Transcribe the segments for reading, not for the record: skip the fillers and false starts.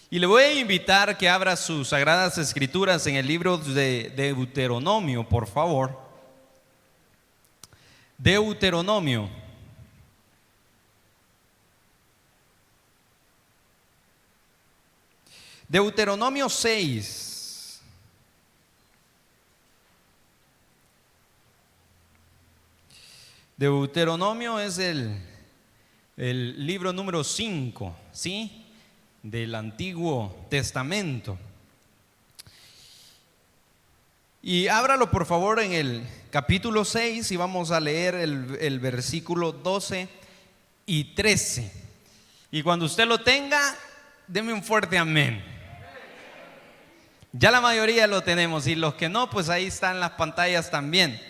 Y le voy a invitar que abra sus sagradas escrituras en el libro de Deuteronomio, por favor. Deuteronomio. Deuteronomio 6. Deuteronomio es el libro número 5, ¿sí? Del Antiguo Testamento. Y ábralo por favor en el capítulo 6 y vamos a leer el versículo 12 y 13. Y cuando usted lo tenga, deme un fuerte amén. Ya la mayoría lo tenemos y los que no, pues ahí están las pantallas también.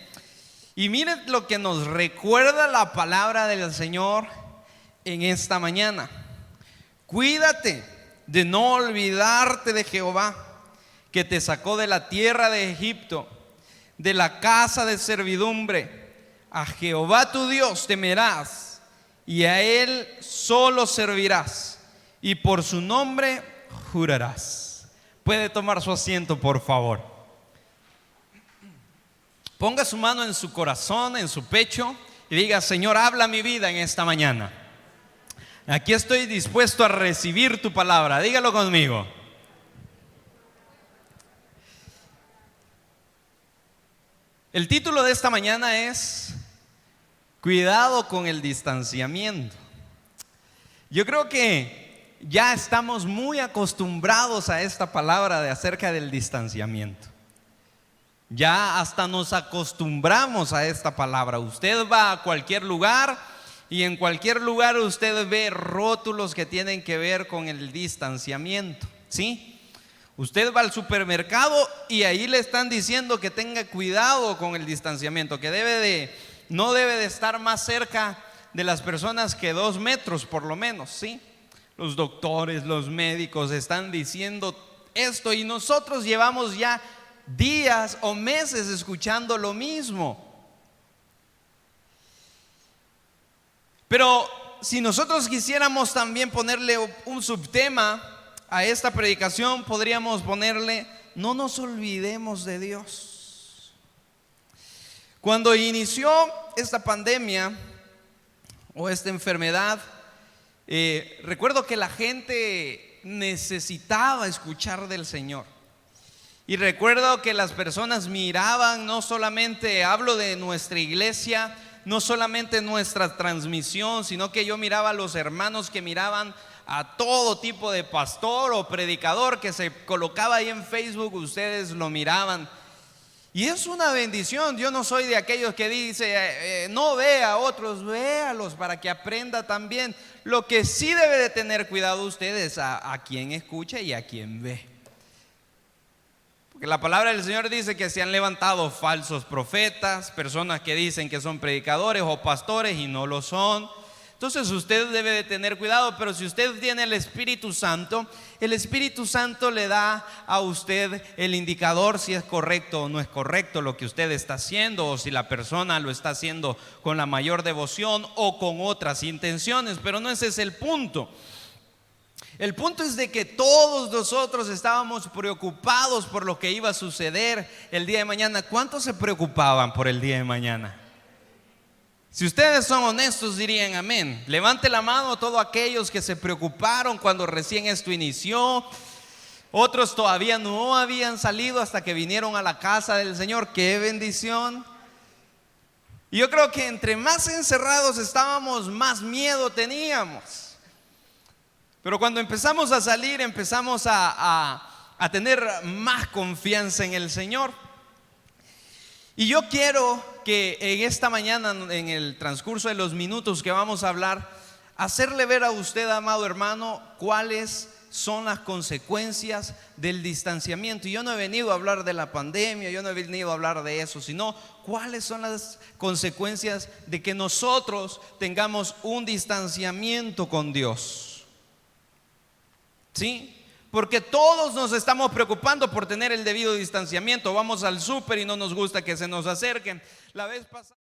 Y miren lo que nos recuerda la palabra del Señor en esta mañana. Cuídate de no olvidarte de Jehová, que te sacó de la tierra de Egipto, de la casa de servidumbre. A Jehová tu Dios temerás y a Él solo servirás, y por su nombre jurarás. Puede tomar su asiento, por favor. Ponga su mano en su corazón, en su pecho, y diga: Señor, habla mi vida en esta mañana. Aquí estoy dispuesto a recibir tu palabra. Dígalo conmigo. El título de esta mañana es Cuidado con el distanciamiento. Yo creo que ya estamos muy acostumbrados a esta palabra de acerca del distanciamiento. Ya hasta nos acostumbramos a esta palabra. Usted va a cualquier lugar y en cualquier lugar usted ve rótulos que tienen que ver con el distanciamiento, ¿sí? Usted va al supermercado y ahí le están diciendo que tenga cuidado con el distanciamiento, que no debe de estar más cerca de las personas que 2 metros por lo menos, ¿sí? Los doctores, los médicos están diciendo esto y nosotros llevamos ya días o meses escuchando lo mismo. Pero si nosotros quisiéramos también ponerle un subtema a esta predicación, podríamos ponerle: no nos olvidemos de Dios. Cuando inició esta pandemia o esta enfermedad, recuerdo que la gente necesitaba escuchar del Señor. Y recuerdo que las personas miraban, no solamente hablo de nuestra iglesia, no solamente nuestra transmisión, sino que yo miraba a los hermanos que miraban a todo tipo de pastor o predicador que se colocaba ahí en Facebook. Ustedes lo miraban y es una bendición. Yo no soy de aquellos que dice no vea a otros, véalos para que aprenda también. Lo que sí debe de tener cuidado ustedes a quien escucha y a quien ve, porque la palabra del Señor dice que se han levantado falsos profetas, personas que dicen que son predicadores o pastores y no lo son. Entonces usted debe de tener cuidado. Pero si usted tiene el Espíritu Santo, el Espíritu Santo le da a usted el indicador si es correcto o no es correcto lo que usted está haciendo, o si la persona lo está haciendo con la mayor devoción o con otras intenciones. Pero no ese es el punto. El punto es de que todos nosotros estábamos preocupados por lo que iba a suceder el día de mañana. ¿Cuántos se preocupaban por el día de mañana? Si ustedes son honestos dirían amén. Levante la mano todos aquellos que se preocuparon cuando recién esto inició. Otros todavía no habían salido hasta que vinieron a la casa del Señor. ¡Qué bendición! Y yo creo que entre más encerrados estábamos, más miedo teníamos. Pero cuando empezamos a salir, empezamos a tener más confianza en el Señor. Y yo quiero que en esta mañana, en el transcurso de los minutos que vamos a hablar, hacerle ver a usted, amado hermano, cuáles son las consecuencias del distanciamiento. Y yo no he venido a hablar de la pandemia, yo no he venido a hablar de eso, sino cuáles son las consecuencias de que nosotros tengamos un distanciamiento con Dios. ¿Sí? Porque todos nos estamos preocupando por tener el debido distanciamiento. Vamos al súper y no nos gusta que se nos acerquen. La vez pasada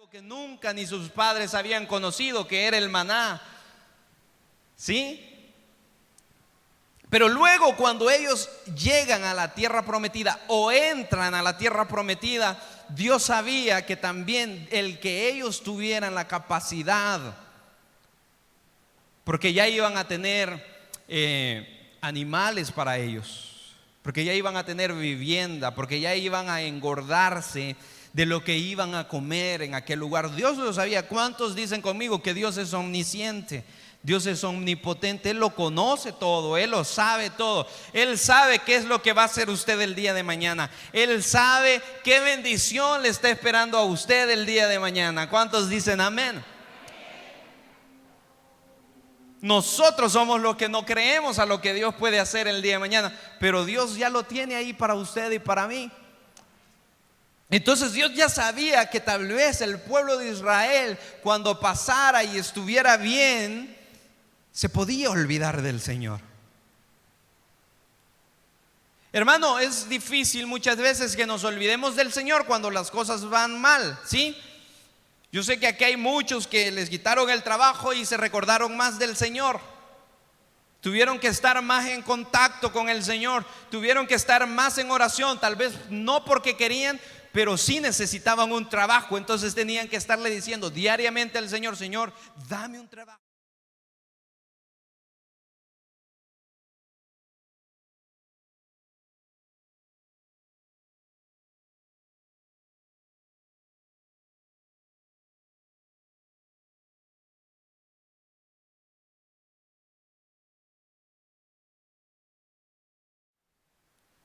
algo que nunca ni sus padres habían conocido, que era el maná. ¿Sí? Pero luego, cuando ellos llegan a la tierra prometida o entran a la tierra prometida, Dios sabía que también el que ellos tuvieran la capacidad, porque ya iban a tener animales para ellos, porque ya iban a tener vivienda, porque ya iban a engordarse de lo que iban a comer en aquel lugar. Dios lo sabía. ¿Cuántos dicen conmigo que Dios es omnisciente? Dios es omnipotente, Él lo conoce todo, Él lo sabe todo. Él sabe qué es lo que va a hacer usted el día de mañana. Él sabe qué bendición le está esperando a usted el día de mañana. ¿Cuántos dicen amén? Nosotros somos los que no creemos a lo que Dios puede hacer el día de mañana, pero Dios ya lo tiene ahí para usted y para mí. Entonces Dios ya sabía que tal vez el pueblo de Israel, cuando pasara y estuviera bien, se podía olvidar del Señor. Hermano, es difícil muchas veces que nos olvidemos del Señor cuando las cosas van mal, ¿sí? Yo sé que aquí hay muchos que les quitaron el trabajo y se recordaron más del Señor. Tuvieron que estar más en contacto con el Señor, tuvieron que estar más en oración, tal vez no porque querían, pero sí necesitaban un trabajo. Entonces tenían que estarle diciendo diariamente al Señor: Señor, dame un trabajo.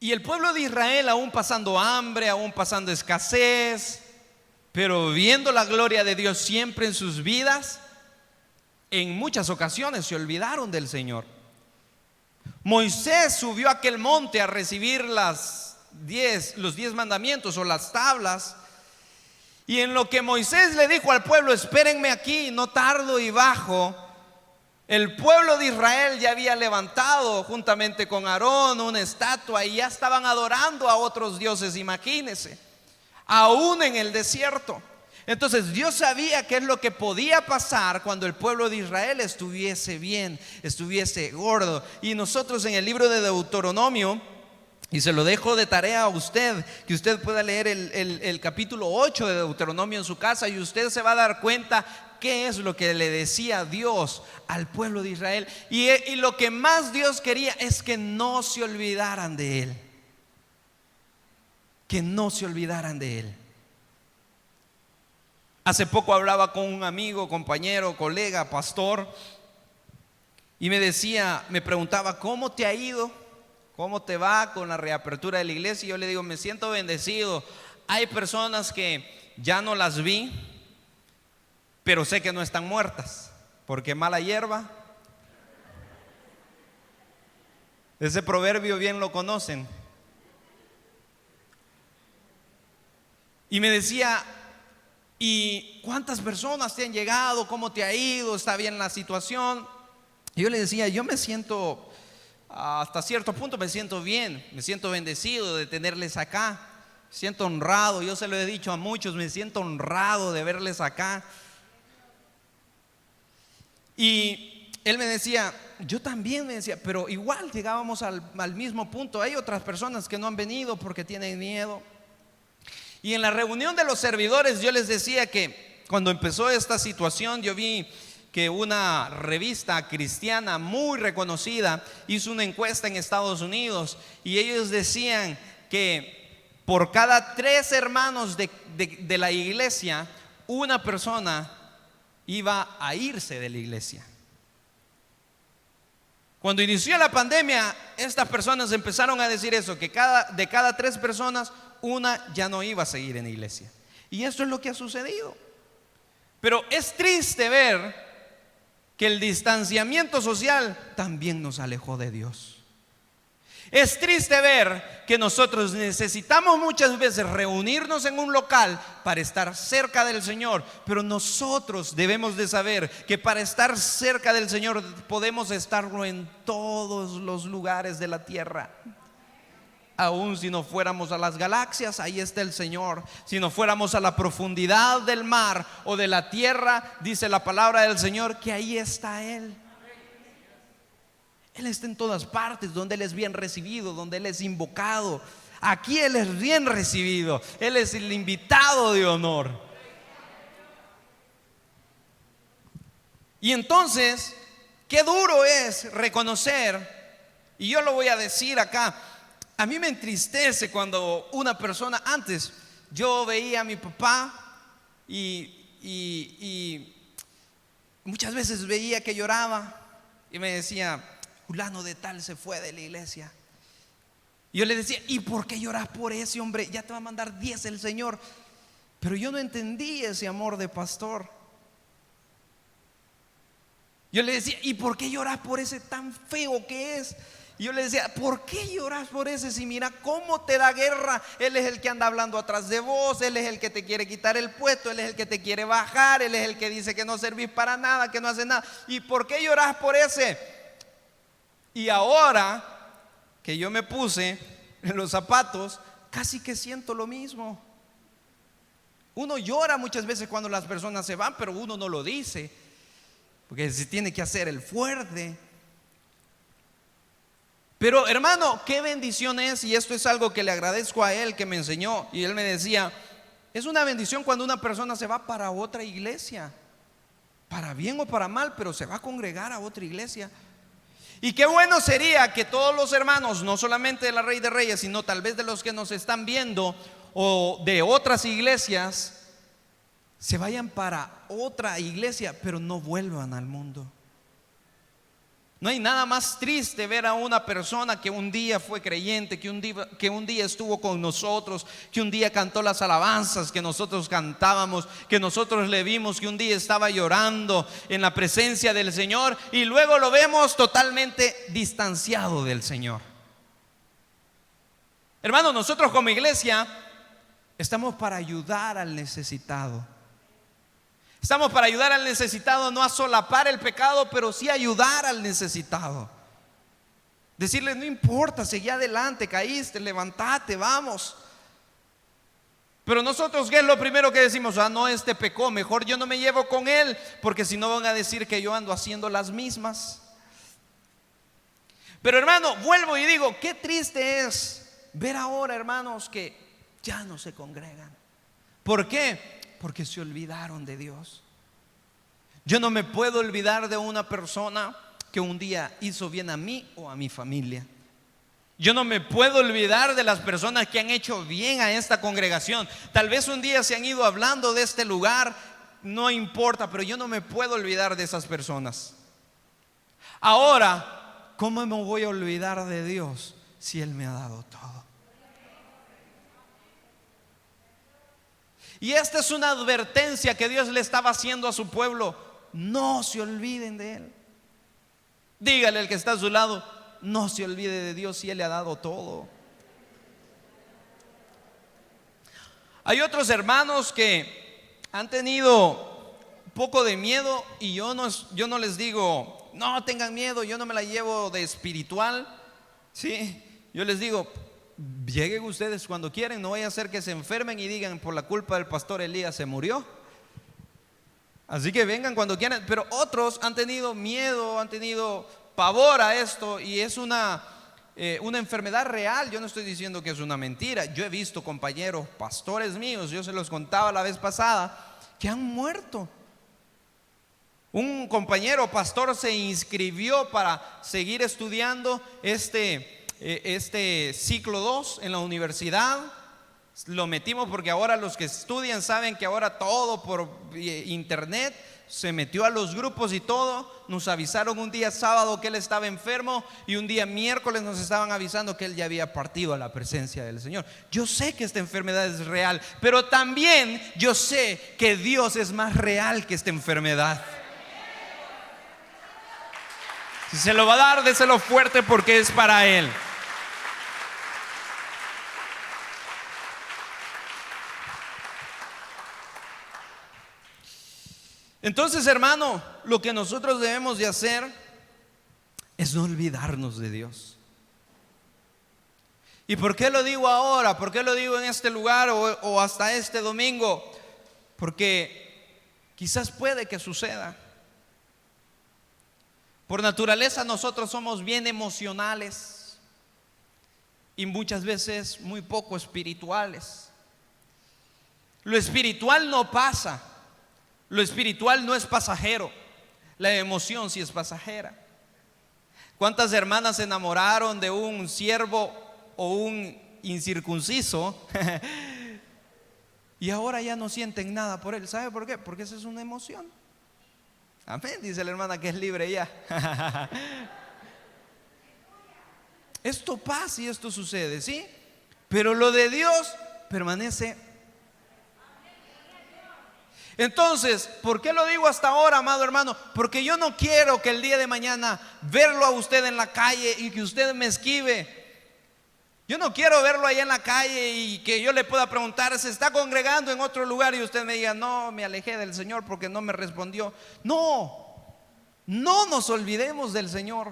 Y el pueblo de Israel, aún pasando hambre, aún pasando escasez, pero viendo la gloria de Dios siempre en sus vidas, en muchas ocasiones se olvidaron del Señor. Moisés subió a aquel monte a recibir los 10 mandamientos o las tablas. Y en lo que Moisés le dijo al pueblo: espérenme aquí, no tardo y bajo, el pueblo de Israel ya había levantado juntamente con Aarón una estatua y ya estaban adorando a otros dioses, imagínense, aún en el desierto. Entonces Dios sabía qué es lo que podía pasar cuando el pueblo de Israel estuviese bien, estuviese gordo. Y nosotros en el libro de Deuteronomio, y se lo dejo de tarea a usted, que usted pueda leer el capítulo 8 de Deuteronomio en su casa, y usted se va a dar cuenta qué es lo que le decía Dios al pueblo de Israel. Y lo que más Dios quería es que no se olvidaran de Él. Que no se olvidaran de Él. Hace poco hablaba con un amigo, compañero, colega, pastor, y me preguntaba: ¿cómo te ha ido? ¿Cómo te va con la reapertura de la iglesia? Y yo le digo: me siento bendecido. Hay personas que ya no las vi, pero sé que no están muertas, porque mala hierba. Ese proverbio bien lo conocen. Y me decía: ¿y cuántas personas te han llegado? ¿Cómo te ha ido? ¿Está bien la situación? Y yo le decía: yo me siento, hasta cierto punto me siento bien, me siento bendecido de tenerles acá, me siento honrado. Yo se lo he dicho a muchos, me siento honrado de verles acá. Y él me decía, yo también, me decía, pero igual llegábamos al mismo punto. Hay otras personas que no han venido porque tienen miedo. Y en la reunión de los servidores yo les decía que cuando empezó esta situación, yo vi que una revista cristiana muy reconocida hizo una encuesta en Estados Unidos, y ellos decían que por cada 3 hermanos de la iglesia, una persona iba a irse de la iglesia. Cuando inició la pandemia, estas personas empezaron a decir eso, que de cada 3 personas, una ya no iba a seguir en la iglesia. Y esto es lo que ha sucedido. Pero es triste ver que el distanciamiento social también nos alejó de Dios. Es triste ver que nosotros necesitamos muchas veces reunirnos en un local para estar cerca del Señor, pero nosotros debemos de saber que para estar cerca del Señor podemos estarlo en todos los lugares de la tierra. Aún si nos fuéramos a las galaxias, ahí está el Señor. Si nos fuéramos a la profundidad del mar o de la tierra, dice la palabra del Señor que ahí está Él. Él está en todas partes, donde Él es bien recibido, donde Él es invocado. Aquí Él es bien recibido. Él es el invitado de honor. Y entonces, qué duro es reconocer, y yo lo voy a decir acá. A mí me entristece cuando una persona, antes yo veía a mi papá y muchas veces veía que lloraba y me decía: fulano de tal se fue de la iglesia. Y yo le decía: ¿y por qué lloras por ese hombre? Ya te va a mandar 10 el Señor. Pero yo no entendí ese amor de pastor. Yo le decía: ¿y por qué lloras por ese tan feo que es? Y yo le decía: ¿por qué lloras por ese? Si mira cómo te da guerra. Él es el que anda hablando atrás de vos. Él es el que te quiere quitar el puesto. Él es el que te quiere bajar. Él es el que dice que no servís para nada, que no hace nada. ¿Y por qué lloras por ese? Y ahora que yo me puse en los zapatos, casi que siento lo mismo. Uno llora muchas veces cuando las personas se van, pero uno no lo dice, porque se tiene que hacer el fuerte. Pero hermano, qué bendición es, y esto es algo que le agradezco a él, que me enseñó. Y él me decía: es una bendición cuando una persona se va para otra iglesia, para bien o para mal, pero se va a congregar a otra iglesia. Y qué bueno sería que todos los hermanos, no solamente de la Rey de Reyes, sino tal vez de los que nos están viendo o de otras iglesias, se vayan para otra iglesia, pero no vuelvan al mundo. No hay nada más triste ver a una persona que un día fue creyente, que un día estuvo con nosotros, que un día cantó las alabanzas que nosotros cantábamos, que nosotros le vimos, que un día estaba llorando en la presencia del Señor, y luego lo vemos totalmente distanciado del Señor. Hermano, nosotros como iglesia estamos para ayudar al necesitado. Estamos para ayudar al necesitado, no a solapar el pecado, pero sí ayudar al necesitado. Decirle: no importa, seguí adelante, caíste, levantate, vamos. Pero nosotros, ¿qué es lo primero que decimos? No, este pecó, mejor yo no me llevo con él, porque si no van a decir que yo ando haciendo las mismas. Pero hermano, vuelvo y digo, qué triste es ver ahora, hermanos, que ya no se congregan. ¿Por qué? Porque se olvidaron de Dios. Yo no me puedo olvidar de una persona que un día hizo bien a mí o a mi familia. Yo no me puedo olvidar de las personas que han hecho bien a esta congregación. Tal vez un día se han ido hablando de este lugar, no importa, pero yo no me puedo olvidar de esas personas. Ahora, ¿cómo me voy a olvidar de Dios si Él me ha dado todo? Y esta es una advertencia que Dios le estaba haciendo a su pueblo: no se olviden de Él. Dígale al que está a su lado: no se olvide de Dios si Él le ha dado todo. Hay otros hermanos que han tenido un poco de miedo, y yo no les digo: no tengan miedo, yo no me la llevo de espiritual, ¿sí? Yo les digo: lleguen ustedes cuando quieren, no vaya a ser que se enfermen y digan: por la culpa del pastor Elías se murió. Así que vengan cuando quieran. Pero otros han tenido miedo, han tenido pavor a esto, y es una enfermedad real. Yo no estoy diciendo que es una mentira. Yo he visto compañeros, pastores míos, yo se los contaba la vez pasada, que han muerto. Un compañero pastor se inscribió para seguir estudiando este ciclo 2 en la universidad. Lo metimos porque ahora los que estudian saben que ahora todo por internet. Se metió a los grupos y todo. Nos avisaron un día sábado que él estaba enfermo, y un día miércoles nos estaban avisando que él ya había partido a la presencia del Señor. Yo sé que esta enfermedad es real, pero también yo sé que Dios es más real que esta enfermedad. Si se lo va a dar, déselo fuerte, porque es para Él. Entonces, hermano, lo que nosotros debemos de hacer es no olvidarnos de Dios. ¿Y por qué lo digo ahora? ¿Por qué lo digo en este lugar o hasta este domingo? Porque quizás puede que suceda. Por naturaleza nosotros somos bien emocionales y muchas veces muy poco espirituales. Lo espiritual no pasa, lo espiritual no es pasajero, la emoción sí es pasajera. ¿Cuántas hermanas se enamoraron de un siervo o un incircunciso y ahora ya no sienten nada por él? ¿Sabe por qué? Porque esa es una emoción. Amén, dice la hermana que es libre ya. Esto pasa y esto sucede, ¿sí? Pero lo de Dios permanece. Entonces, ¿por qué lo digo hasta ahora, amado hermano? Porque yo no quiero que el día de mañana verlo a usted en la calle y que usted me esquive. Yo no quiero verlo allá en la calle y que yo le pueda preguntar, ¿se está congregando en otro lugar? Y usted me diga, no, me alejé del Señor porque no me respondió. No nos olvidemos del Señor.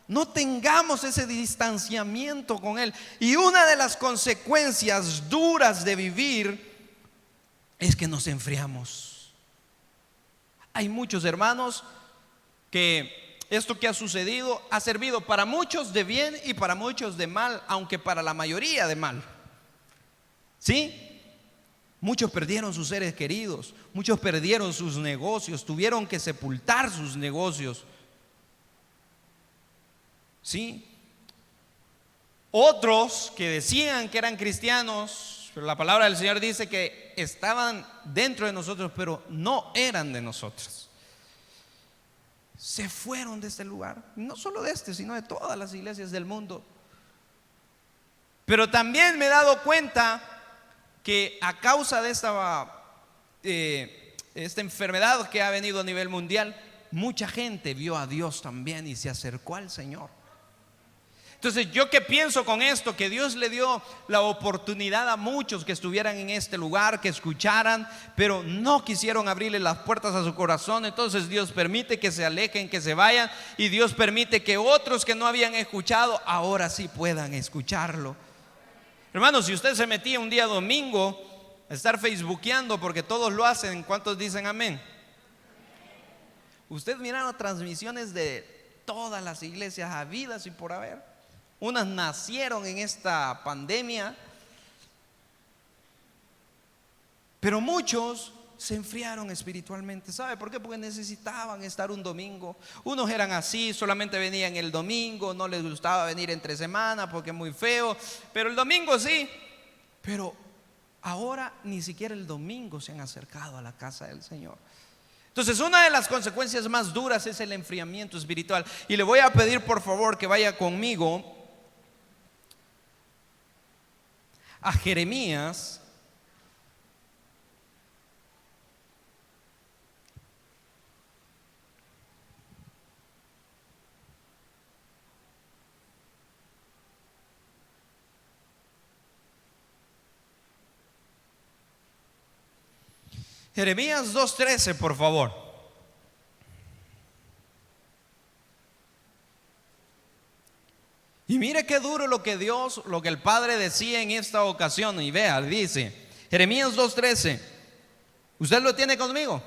No tengamos ese distanciamiento con Él. Y una de las consecuencias duras de vivir es que nos enfriamos. Hay muchos hermanos que esto que ha sucedido ha servido para muchos de bien y para muchos de mal, aunque para la mayoría de mal. ¿Sí? Muchos perdieron sus seres queridos, muchos perdieron sus negocios, tuvieron que sepultar sus negocios. ¿Sí? Otros que decían que eran cristianos, pero la palabra del Señor dice que estaban dentro de nosotros, pero no eran de nosotros. Se fueron de este lugar, no solo de este, sino de todas las iglesias del mundo. Pero también me he dado cuenta que a causa de esta enfermedad que ha venido a nivel mundial, mucha gente vio a Dios también y se acercó al Señor. Entonces, ¿yo qué pienso con esto? Que Dios le dio la oportunidad a muchos que estuvieran en este lugar, que escucharan, pero no quisieron abrirle las puertas a su corazón. Entonces Dios permite que se alejen, que se vayan, y Dios permite que otros que no habían escuchado ahora sí puedan escucharlo. Hermanos, si usted se metía un día domingo a estar facebookeando, porque todos lo hacen, ¿cuántos dicen amén? Usted miraba transmisiones de todas las iglesias habidas y por haber. Unas nacieron en esta pandemia, pero muchos se enfriaron espiritualmente. ¿Sabe por qué? Porque necesitaban estar un domingo. Unos eran así, solamente venían el domingo, no les gustaba venir entre semana porque es muy feo, pero el domingo sí. Pero ahora ni siquiera el domingo se han acercado a la casa del Señor. Entonces, una de las consecuencias más duras es el enfriamiento espiritual. Y le voy a pedir por favor que vaya conmigo a Jeremías Jeremías 2:13, por favor. Y mire qué duro lo que el Padre decía en esta ocasión. Y vea, dice Jeremías 2:13. ¿Usted lo tiene conmigo?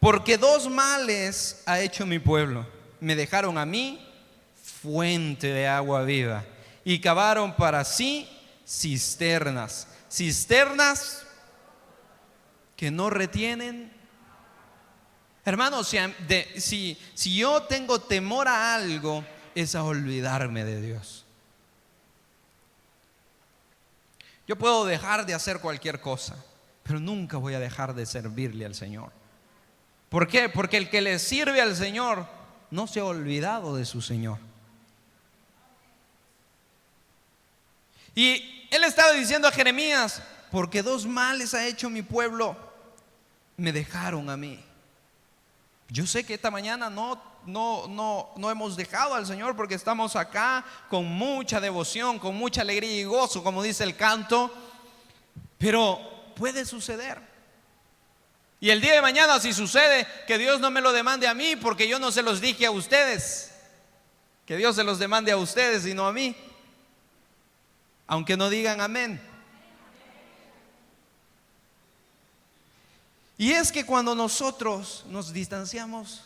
Porque dos males ha hecho mi pueblo. Me dejaron a mí fuente de agua viva y cavaron para sí cisternas que no retienen. Hermanos, si yo tengo temor a algo, es a olvidarme de Dios. Yo puedo dejar de hacer cualquier cosa, pero nunca voy a dejar de servirle al Señor. ¿Por qué? Porque el que le sirve al Señor no se ha olvidado de su Señor. Y él estaba diciendo a Jeremías: porque dos males ha hecho mi pueblo, me dejaron a mí. Yo sé que esta mañana no hemos dejado al Señor, porque estamos acá con mucha devoción, con mucha alegría y gozo, como dice el canto. Pero puede suceder. Y el día de mañana, si sucede, que Dios no me lo demande a mí, porque yo no se los dije a ustedes. Que Dios se los demande a ustedes y no a mí. Aunque no digan amén. Y es que cuando nosotros nos distanciamos,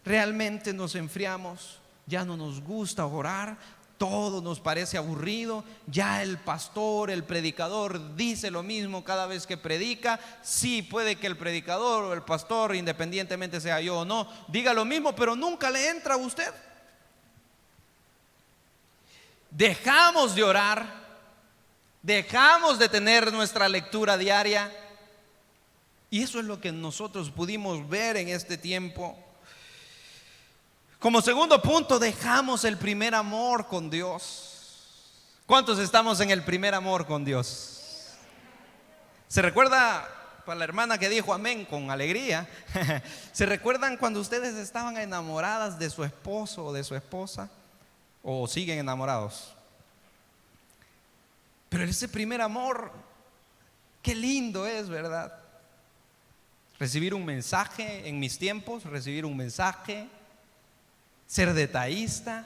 realmente nos enfriamos, ya no nos gusta orar, todo nos parece aburrido, ya el pastor, el predicador dice lo mismo cada vez que predica. Sí, puede que el predicador o el pastor, independientemente sea yo o no, diga lo mismo, pero nunca le entra a usted. Dejamos de orar, dejamos de tener nuestra lectura diaria. Y eso es lo que nosotros pudimos ver en este tiempo. Como segundo punto, dejamos el primer amor con Dios. ¿Cuántos estamos en el primer amor con Dios? ¿Se recuerda para la hermana que dijo amén con alegría? ¿Se recuerdan cuando ustedes estaban enamoradas de su esposo o de su esposa? ¿O siguen enamorados? Pero ese primer amor, qué lindo es, ¿verdad? Recibir un mensaje en mis tiempos, recibir un mensaje, ser detallista.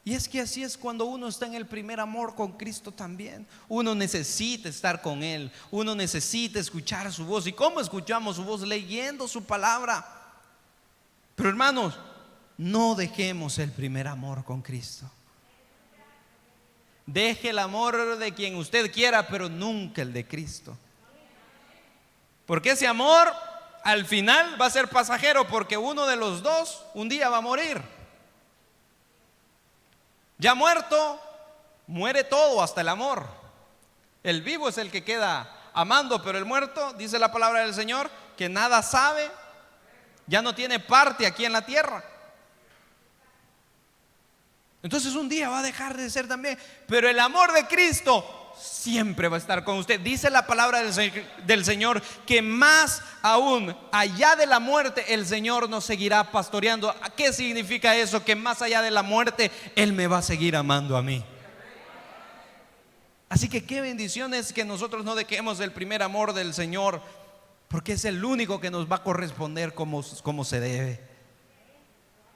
Y es que así es cuando uno está en el primer amor con Cristo también. Uno necesita estar con Él, uno necesita escuchar su voz. ¿Y cómo escuchamos su voz? Leyendo su palabra. Pero hermanos, no dejemos el primer amor con Cristo. Deje el amor de quien usted quiera, pero nunca el de Cristo. Porque ese amor al final va a ser pasajero, porque uno de los dos un día va a morir. Ya muerto, muere todo, hasta el amor. El vivo es el que queda amando, pero el muerto, dice la palabra del Señor, que nada sabe, ya no tiene parte aquí en la tierra. Entonces un día va a dejar de ser también. Pero el amor de Cristo siempre va a estar con usted. Dice la palabra del Señor que más aún allá de la muerte el Señor nos seguirá pastoreando. ¿Qué significa eso? Que más allá de la muerte Él me va a seguir amando a mí. Así que qué bendición es que nosotros no dejemos el primer amor del Señor, porque es el único que nos va a corresponder como se debe.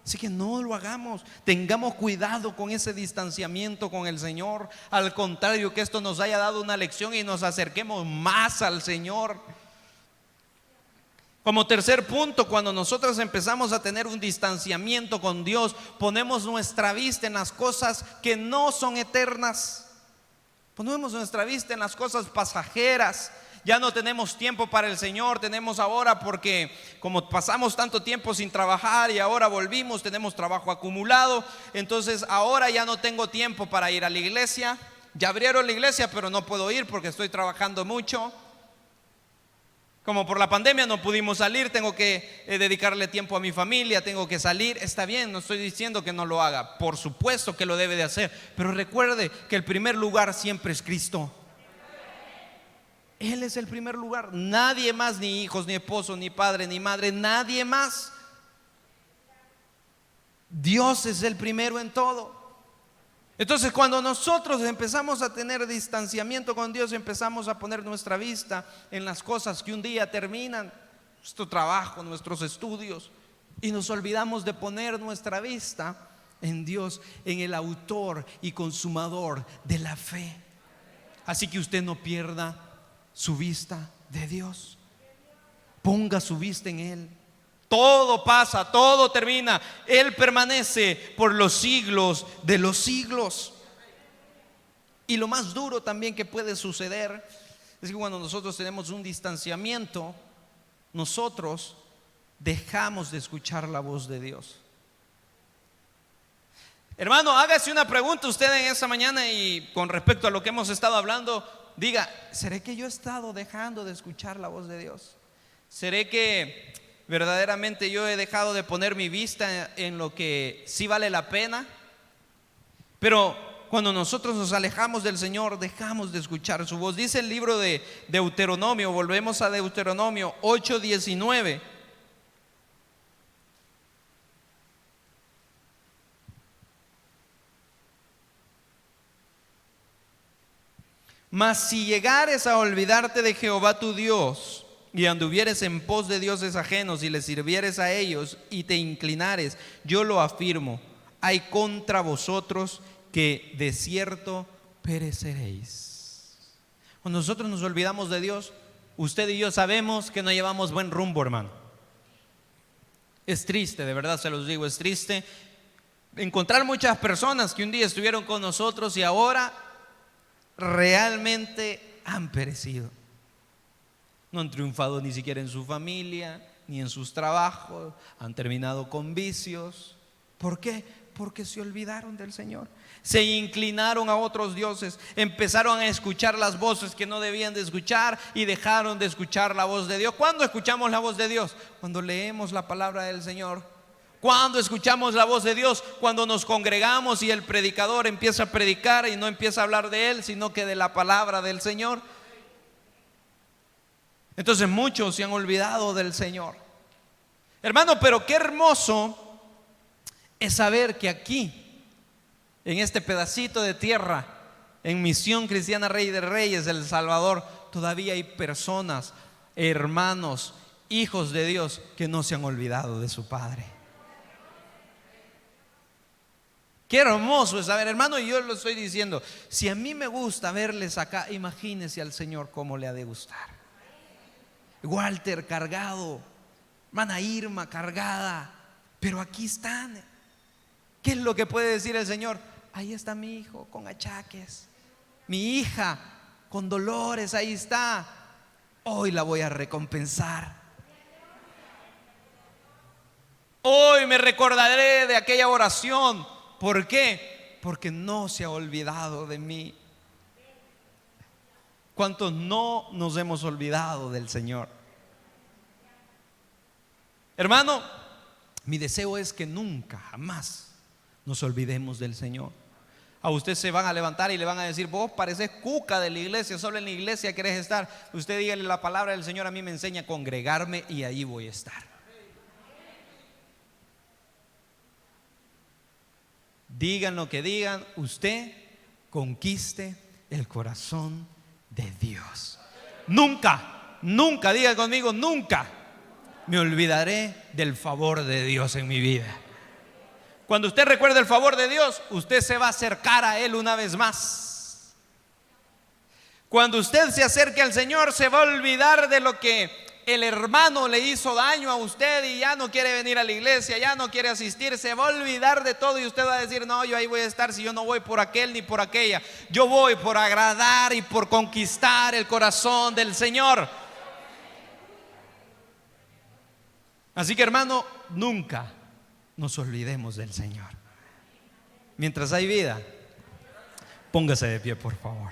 Así que no lo hagamos, tengamos cuidado con ese distanciamiento con el Señor. Al contrario, que esto nos haya dado una lección y nos acerquemos más al Señor. Como tercer punto, cuando nosotros empezamos a tener un distanciamiento con Dios, ponemos nuestra vista en las cosas que no son eternas. Ponemos nuestra vista en las cosas pasajeras. Ya no tenemos tiempo para el Señor, tenemos ahora, porque como pasamos tanto tiempo sin trabajar y ahora volvimos, tenemos trabajo acumulado. Entonces ahora ya no tengo tiempo para ir a la iglesia. Ya abrieron la iglesia, pero no puedo ir porque estoy trabajando mucho. Como por la pandemia no pudimos salir, tengo que dedicarle tiempo a mi familia, tengo que salir. Está bien, no estoy diciendo que no lo haga, por supuesto que lo debe de hacer, pero recuerde que el primer lugar siempre es Cristo. Él es el primer lugar, nadie más, ni hijos, ni esposo, ni padre, ni madre, nadie más. Dios es el primero en todo. Entonces cuando nosotros empezamos a tener distanciamiento con Dios, empezamos a poner nuestra vista en las cosas que un día terminan, nuestro trabajo, nuestros estudios, y nos olvidamos de poner nuestra vista en Dios, en el autor y consumador de la fe. Así que usted no pierda su vista de Dios, ponga su vista en Él. Todo pasa, todo termina, Él permanece por los siglos de los siglos. Y lo más duro también que puede suceder es que cuando nosotros tenemos un distanciamiento, nosotros dejamos de escuchar la voz de Dios. Hermano, hágase una pregunta usted en esta mañana, y con respecto a lo que hemos estado hablando, diga: ¿seré que yo he estado dejando de escuchar la voz de Dios? ¿Seré que verdaderamente yo he dejado de poner mi vista en lo que sí vale la pena? Pero cuando nosotros nos alejamos del Señor, dejamos de escuchar su voz. Dice el libro de Deuteronomio, volvemos a Deuteronomio 8:19. Mas si llegares a olvidarte de Jehová tu Dios, y anduvieres en pos de dioses ajenos, y les sirvieres a ellos, y te inclinares, yo lo afirmo, hay contra vosotros que de cierto pereceréis. Cuando nosotros nos olvidamos de Dios, usted y yo sabemos que no llevamos buen rumbo, hermano. Es triste, de verdad se los digo, es triste encontrar muchas personas que un día estuvieron con nosotros y ahora realmente han perecido. No han triunfado ni siquiera en su familia, ni en sus trabajos, han terminado con vicios. ¿Por qué? Porque se olvidaron del Señor. Se inclinaron a otros dioses, empezaron a escuchar las voces que no debían de escuchar y dejaron de escuchar la voz de Dios. ¿Cuándo escuchamos la voz de Dios? Cuando leemos la palabra del Señor. ¿Cuándo escuchamos la voz de Dios? Cuando nos congregamos y el predicador empieza a predicar y no empieza a hablar de Él, sino que de la palabra del Señor. Entonces muchos se han olvidado del Señor. Hermano, pero qué hermoso es saber que aquí, en este pedacito de tierra, en Misión Cristiana Rey de Reyes, El Salvador, todavía hay personas, hermanos, hijos de Dios que no se han olvidado de su Padre. Qué hermoso es saber, hermano, y yo lo estoy diciendo, si a mí me gusta verles acá, imagínense al Señor cómo le ha de gustar. Walter cargado, hermana Irma cargada, pero aquí están. ¿Qué es lo que puede decir el Señor? Ahí está mi hijo con achaques, mi hija con dolores, ahí está. Hoy la voy a recompensar. Hoy me recordaré de aquella oración. ¿Por qué? Porque no se ha olvidado de mí. ¿Cuántos no nos hemos olvidado del Señor? Hermano, mi deseo es que nunca, jamás nos olvidemos del Señor. A usted se van a levantar y le van a decir: vos pareces cuca de la iglesia, solo en la iglesia querés estar. Usted dígale: la palabra del Señor a mí me enseña a congregarme y ahí voy a estar. Digan lo que digan, usted conquiste el corazón de Dios. Nunca, nunca, diga conmigo, nunca me olvidaré del favor de Dios en mi vida. Cuando usted recuerde el favor de Dios, usted se va a acercar a Él una vez más. Cuando usted se acerque al Señor, se va a olvidar de lo que el hermano le hizo daño a usted y ya no quiere venir a la iglesia, ya no quiere asistir. Se va a olvidar de todo y usted va a decir: no, yo ahí voy a estar, si yo no voy por aquel ni por aquella, yo voy por agradar y por conquistar el corazón del Señor. Así que, hermano, nunca nos olvidemos del Señor. Mientras hay vida, póngase de pie, por favor.